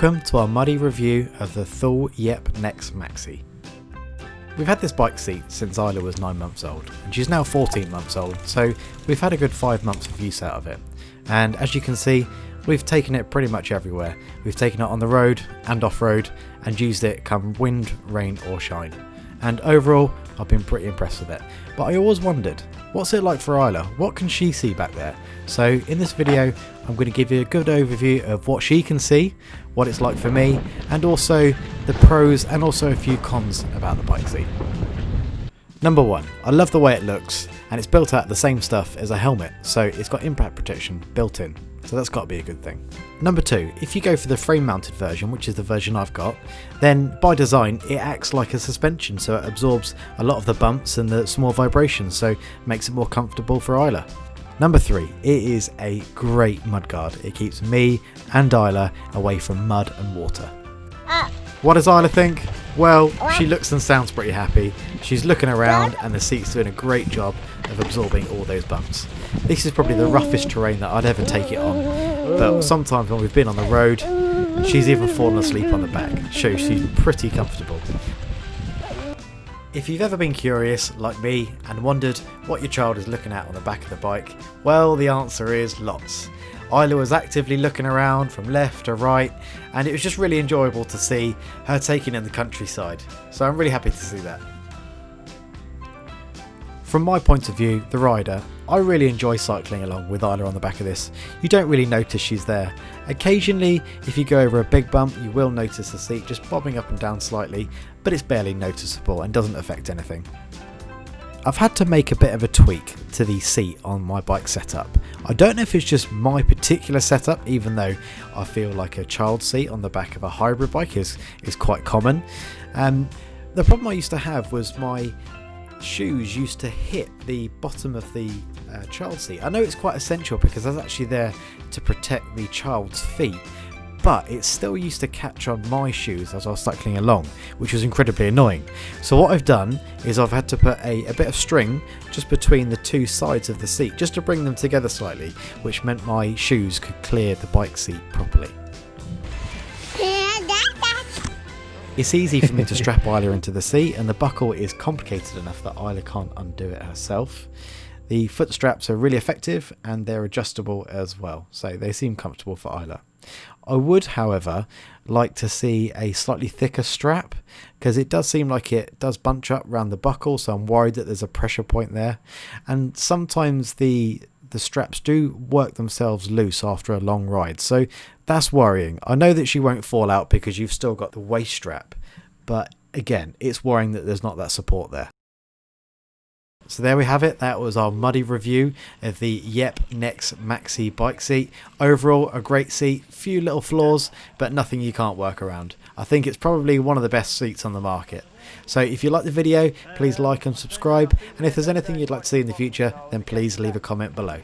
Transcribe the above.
Welcome to our muddy review of the Thule Yepp Nexxt Maxi. We've had this bike seat since Isla was 9 months old, and she's now 14 months old, so we've had a good 5 months of use out of it. And as you can see, we've taken it pretty much everywhere. We've taken it on the road and off-road and used it come wind, rain or shine. And overall, I've been pretty impressed with it. But I always wondered, what's it like for Isla? What can she see back there? So in this video, I'm going to give you a good overview of what she can see, what it's like for me, and also the pros and also a few cons about the bike seat. Number one, I love the way it looks, and it's built out of the same stuff as a helmet, so it's got impact protection built in. So that's got to be a good thing. Number two, if you go for the frame mounted version, which is the version I've got, then by design it acts like a suspension, so it absorbs a lot of the bumps and the small vibrations, so it makes it more comfortable for Isla. Number three, it is a great mudguard. It keeps me and Isla away from mud and water. What does Isla think? Well, she looks and sounds pretty happy. She's looking around and the seat's doing a great job of absorbing all those bumps. This is probably the roughest terrain that I'd ever take it on, but sometimes when we've been on the road, she's even fallen asleep on the back. Shows she's pretty comfortable. If you've ever been curious, like me, and wondered what your child is looking at on the back of the bike, well, the answer is lots. Isla was actively looking around from left to right, and it was just really enjoyable to see her taking in the countryside. So I'm really happy to see that. From my point of view, the rider, I really enjoy cycling along with Isla on the back of this. You don't really notice she's there. Occasionally, if you go over a big bump, you will notice the seat just bobbing up and down slightly, but it's barely noticeable and doesn't affect anything. I've had to make a bit of a tweak to the seat on my bike setup. I don't know if it's just my particular setup, even though I feel like a child seat on the back of a hybrid bike is quite common. The problem I used to have was my shoes used to hit the bottom of the child seat. I know it's quite essential because that's actually there to protect the child's feet, but it still used to catch on my shoes as I was cycling along, which was incredibly annoying. So what I've done is I've had to put a bit of string just between the two sides of the seat just to bring them together slightly, which meant my shoes could clear the bike seat properly. It's easy for me to strap Isla into the seat, and the buckle is complicated enough that Isla can't undo it herself. The foot straps are really effective and they're adjustable as well, so they seem comfortable for Isla. I would, however, like to see a slightly thicker strap, because it does seem like it does bunch up around the buckle, so I'm worried that there's a pressure point there. And sometimes the straps do work themselves loose after a long ride, so that's worrying. I know that she won't fall out because you've still got the waist strap, but again, it's worrying that there's not that support there. So there we have it. That was our muddy review of the Yepp Nexxt Maxi bike seat. Overall, a great seat, few little flaws, but nothing you can't work around. I think it's probably one of the best seats on the market. So if you like the video, please like and subscribe, and if there's anything you'd like to see in the future, then please leave a comment below.